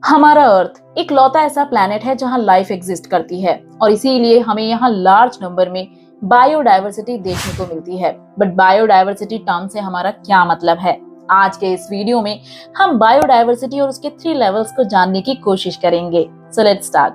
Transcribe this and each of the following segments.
हमारा अर्थ एक लौता ऐसा प्लैनेट है जहां लाइफ एग्जिस्ट करती है और इसीलिए हमें यहाँ लार्ज नंबर में बायोडायवर्सिटी देखने को मिलती है। बट बायोडायवर्सिटी टर्म से हमारा क्या मतलब है? आज के इस वीडियो में हम बायोडायवर्सिटी और उसके 3 लेवल्स को जानने की कोशिश करेंगे। So let's start.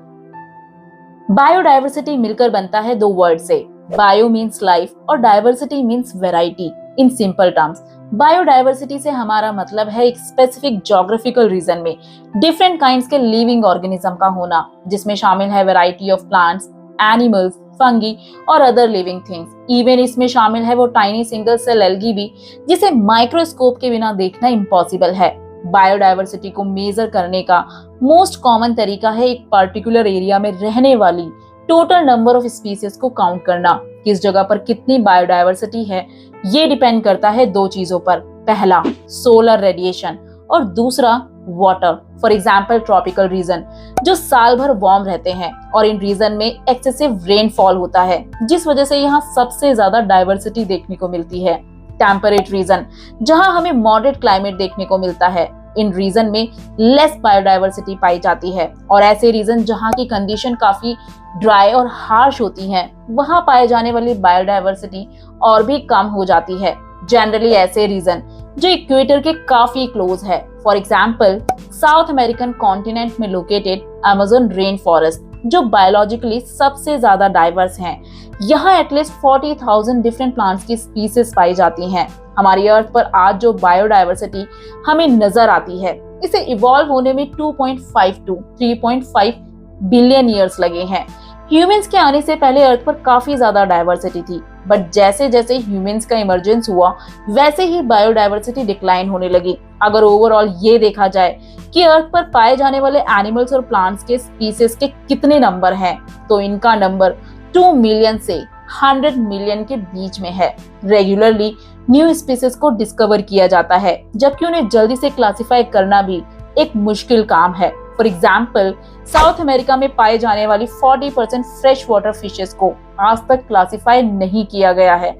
बायोडायवर्सिटी मिलकर बनता है 2 वर्ड से। बायो मीन्स लाइफ और diversity means variety. In simple terms biodiversity से हमारा मतलब है एक स्पेसिफिक ज्योग्राफिकल रीजन में डिफरेंट काइंड्स के लिविंग ऑर्गेनिज्म का होना, जिसमें शामिल है variety of plants, animals, fungi और अदर लिविंग थिंग्स। इवन इसमें शामिल है वो टाइनी सिंगल सेल एल्गी भी, जिसे माइक्रोस्कोप के बिना देखना इम्पॉसिबल है। बायोडायवर्सिटी को मेजर करने का मोस्ट कॉमन तरीका है एक पर्टिकुलर एरिया में रहने वाली टोटल नंबर ऑफ स्पीसीज को काउंट करना। किस जगह पर कितनी बायोडायवर्सिटी है ये डिपेंड करता है 2 चीजों पर। पहला सोलर रेडिएशन और दूसरा water. For example tropical region जो साल भर वार्म रहते हैं और इन रीजन में एक्सेसिव रेनफॉल होता है, जिस वजह से यहाँ सबसे ज्यादा डायवर्सिटी देखने को मिलती है। टेम्परेट रीजन जहाँ हमें मॉडरेट क्लाइमेट देखने को मिलता है, इन रीजन में लेस बायोडायवर्सिटी पाई जाती है। और ऐसे रीजन जहाँ की कंडीशन काफी ड्राई और हार्श होती हैं, वहां पाए जाने वाली बायोडायवर्सिटी और भी कम हो जाती है। जनरली ऐसे रीजन जो इक्वेटर के काफी क्लोज है, for example south American continent में लोकेटेड अमेज़न रेन फॉरेस्ट, जो बायोलॉजिकली सबसे ज्यादा डाइवर्स हैं। यहाँ एटलीस्ट 40,000 डिफरेंट प्लांट्स की स्पीसीज पाई जाती हैं। हमारी अर्थ पर आज जो बायोडायवर्सिटी हमें नजर आती है, इसे इवॉल्व होने में 2.5 to 3.5 बिलियन ईयर्स लगे हैं। ह्यूमंस के आने से पहले अर्थ पर काफी ज्यादा डायवर्सिटी थी, बट जैसे जैसे ह्यूमंस का इमर्जेंस हुआ वैसे ही बायोडायवर्सिटी डिक्लाइन होने लगी। अगर ओवरऑल ये देखा जाए कि अर्थ पर पाए जाने वाले एनिमल्स और प्लांट्स के स्पीसीज के कितने नंबर हैं, तो इनका नंबर 2 मिलियन से 100 मिलियन के बीच में है। रेगुलरली न्यू स्पीसीज को डिस्कवर किया जाता है, जबकि उन्हें जल्दी से क्लासिफाई करना भी एक मुश्किल काम है। फॉर एग्जाम्पल साउथ अमेरिका में पाए जाने वाली 40% फ्रेश वाटर फिशेस को आज तक क्लासिफाई नहीं किया गया है।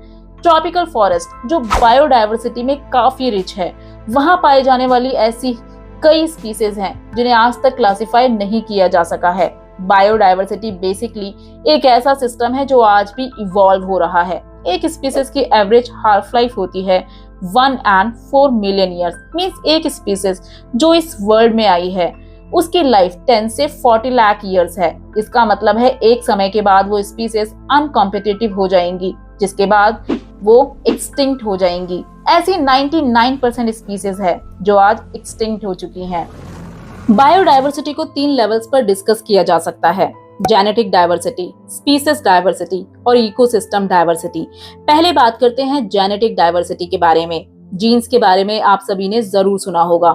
ट्रॉपिकल फॉरेस्ट जो बायोडायवर्सिटी में काफी रिच है, वहां पाए जाने वाली ऐसी कई स्पीसीज हैं जिन्हें आज तक क्लासिफाई नहीं किया जा सका है। बायोडायवर्सिटी बेसिकली एक ऐसा सिस्टम है जो आज भी इवॉल्व हो रहा है। एक स्पीसीज की एवरेज हाफ लाइफ होती है 1 and 4 मिलियन ईयर्स। मींस एक स्पीसीज जो इस वर्ल्ड में आई है उसकी लाइफ 10 से 40 लाख ईयर्स है। इसका मतलब है एक समय के बाद वो स्पीसीज अनकॉम्पिटिटिव हो जाएंगी, जिसके बाद वो एक्सटिंक्ट हो जाएंगी। ऐसी 99% स्पीसीज है जो आज एक्सटिंक्ट हो चुकी हैं। बायोडायवर्सिटी को 3 लेवल्स पर डिस्कस किया जा सकता है: जेनेटिक डायवर्सिटी, स्पीसीज डायवर्सिटी और इकोसिस्टम डायवर्सिटी। पहले बात करते हैं जेनेटिक डायवर्सिटी के बारे में। जीन्स के बारे में आप सभी ने जरूर सुना होगा।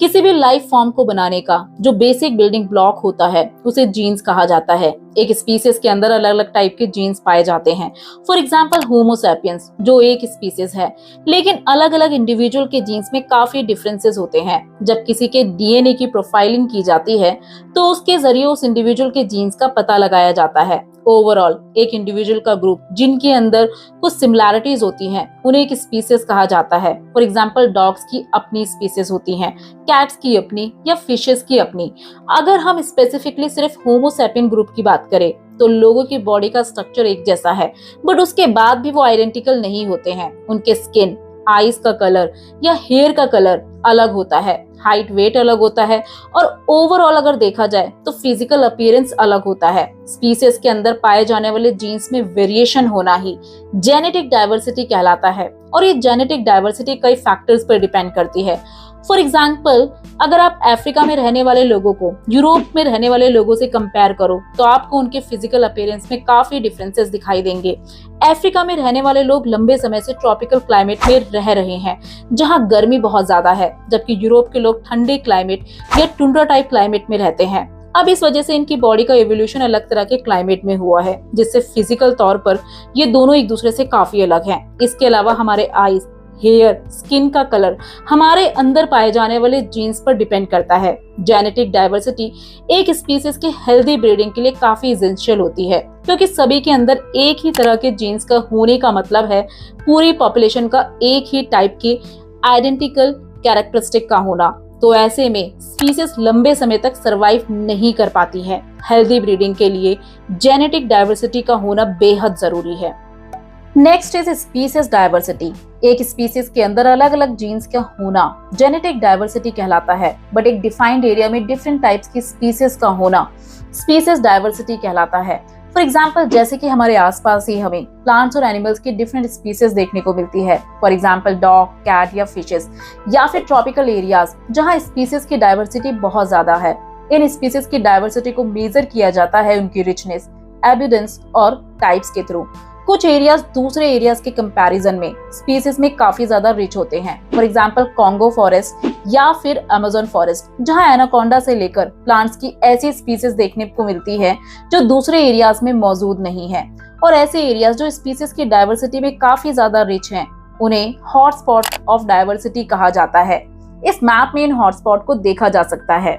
किसी भी लाइफ फॉर्म को बनाने का जो बेसिक बिल्डिंग ब्लॉक होता है उसे जीन्स कहा जाता है। एक स्पीसीज के अंदर अलग अलग टाइप के जीन्स पाए जाते हैं। फॉर एग्जांपल होमो सैपियंस जो एक स्पीसीज है, लेकिन अलग अलग इंडिविजुअल के जीन्स में काफी डिफरेंसेस होते हैं। जब किसी के डीएनए की प्रोफाइलिंग की जाती है तो उसके जरिए उस इंडिविजुअल के जीन्स का पता लगाया जाता है। ओवरऑल एक इंडिविजुअल का ग्रुप जिनके अंदर कुछ सिमिलैरिटीज होती हैं उन्हें एक स्पीसीज कहा जाता है। फॉर एग्जांपल डॉग्स की अपनी स्पीसीज होती हैं, कैट्स की अपनी या फिशेस की अपनी। अगर हम स्पेसिफिकली सिर्फ होमो सैपियन ग्रुप की बात करें तो लोगों की बॉडी का स्ट्रक्चर एक जैसा है, बट उसके बाद भी वो आइडेंटिकल नहीं होते हैं। उनके स्किन, आईज का कलर या हेयर का कलर अलग होता है, हाइट वेट अलग होता है और ओवरऑल अगर देखा जाए तो फिजिकल अपीयरेंस अलग होता है। स्पीसीज के अंदर पाए जाने वाले जीन्स में वेरिएशन होना ही जेनेटिक डायवर्सिटी कहलाता है। और ये जेनेटिक डायवर्सिटी कई फैक्टर्स पर डिपेंड करती है। फॉर एग्जाम्पल अगर आप अफ्रीका में रहने वाले लोगों को यूरोप में रहने वाले लोगों से कंपेयर करो तो आपको उनके फिजिकल अपीयरेंस में काफी डिफरेंसेस दिखाई देंगे। अफ्रीका में रहने वाले लोग लंबे समय से ट्रॉपिकल क्लाइमेट में रह रहे हैं जहां गर्मी बहुत ज्यादा है, जबकि यूरोप के लोग ठंडे क्लाइमेट या टुंड्रा टाइप क्लाइमेट में रहते हैं। अब इस वजह से इनकी बॉडी का एवोल्यूशन अलग तरह के क्लाइमेट में हुआ है, जिससे फिजिकल तौर पर ये दोनों एक दूसरे से काफी अलग हैं। इसके अलावा हमारे आईज, हेयर, स्किन का कलर हमारे अंदर पाए जाने वाले जीन्स पर डिपेंड करता है। जेनेटिक डाइवर्सिटी एक स्पीसीज के हेल्दी ब्रीडिंग के लिए काफी एसेंशियल होती है, क्योंकि सभी के अंदर एक ही तरह के जीन्स का होने का मतलब है पूरी पॉपुलेशन का एक ही टाइप की आइडेंटिकल कैरेक्टरिस्टिक का होना। तो ऐसे में स्पीसीज लंबे समय तक सरवाइव नहीं कर पाती है। हेल्दी ब्रीडिंग के लिए जेनेटिक डाइवर्सिटी का होना बेहद जरूरी है। Next is species diversity. एक स्पीसीज के अंदर अलग अलग जीन्स का होना जेनेटिक डाइवर्सिटी कहलाता है, बट एक डिफाइंड एरिया में डिफरेंट टाइप्स की स्पीसीज का होना स्पीसीज डाइवर्सिटी कहलाता है। फॉर एग्जाम्पल, जैसे कि हमारे आसपास ही हमें प्लांट्स और एनिमल्स की डिफरेंट स्पीसीज देखने को मिलती है। फॉर एग्जाम्पल डॉग, कैट या फिशेस, या फिर ट्रॉपिकल एरियाज जहाँ स्पीसीज की डाइवर्सिटी बहुत ज्यादा है। इन स्पीसीज की डाइवर्सिटी को मेजर किया जाता है उनकी रिचनेस, एबिडेंस और टाइप्स के थ्रू। कुछ एरियाज दूसरे एरियाज के कंपैरिजन में स्पीसीज में काफी ज्यादा रिच होते हैं। फॉर एग्जांपल कॉन्गो फॉरेस्ट या फिर अमेज़न फॉरेस्ट, जहां एनाकोंडा से लेकर प्लांट्स की ऐसी स्पीसीज देखने को मिलती है जो दूसरे एरियाज में मौजूद नहीं है। और ऐसे एरियाज जो स्पीसीज की डाइवर्सिटी में काफी ज्यादा रिच हैं, उन्हें हॉटस्पॉट ऑफ डाइवर्सिटी कहा जाता है। इस मैप में इन हॉटस्पॉट को देखा जा सकता है।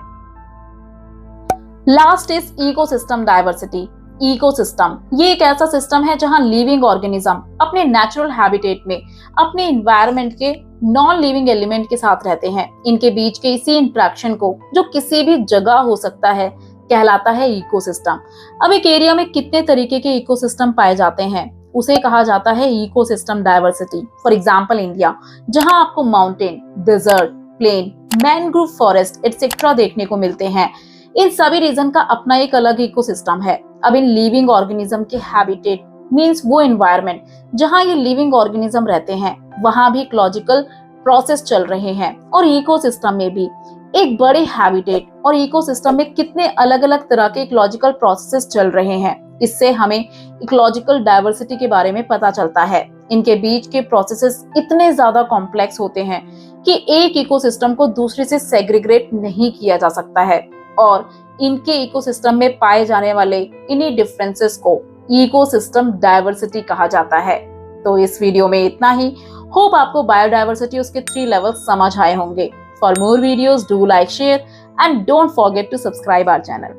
Last is ecosystem diversity. Ecosystem ये एक ऐसा सिस्टम है जहां लिविंग ऑर्गेनिज्म अपने नेचुरल हैबिटेट में अपने एनवायरनमेंट के नॉन लिविंग एलिमेंट के साथ रहते हैं। इनके बीच के इसी इंटरेक्शन को, जो किसी भी जगह हो सकता है, कहलाता है इकोसिस्टम। अब एक एरिया में कितने तरीके के इकोसिस्टम पाए जाते हैं, उसे कहा जाता है ecosystem diversity. For example India, जहां आपको mountain, desert, plain, mangrove forest etcetera देखने को मिलते हैं। इन सभी रीजन का अपना एक अलग इकोसिस्टम है। अब इन लिविंग ऑर्गेनिज्म के हैबिटेट मींस वो एनवायरनमेंट जहां ये लिविंग ऑर्गेनिज्म रहते हैं, वहां भी इकोलॉजिकल प्रोसेस चल रहे हैं। और इकोसिस्टम में भी एक बड़े हैबिटेट और इकोसिस्टम में कितने अलग अलग तरह के इकोलॉजिकल प्रोसेसेस चल रहे हैं, इससे हमें इकोलॉजिकल डाइवर्सिटी के बारे में पता चलता है। इनके बीच के प्रोसेसेस इतने ज्यादा कॉम्प्लेक्स होते हैं कि एक इकोसिस्टम को दूसरे से सेग्रीगेट नहीं किया जा सकता है, और इनके इकोसिस्टम में पाए जाने वाले इन्हीं डिफरेंसेस को इकोसिस्टम डाइवर्सिटी कहा जाता है। तो इस वीडियो में इतना ही। होप आपको बायोडाइवर्सिटी उसके 3 लेवल्स समझ आए होंगे। For more videos do like, share and don't forget to subscribe our channel.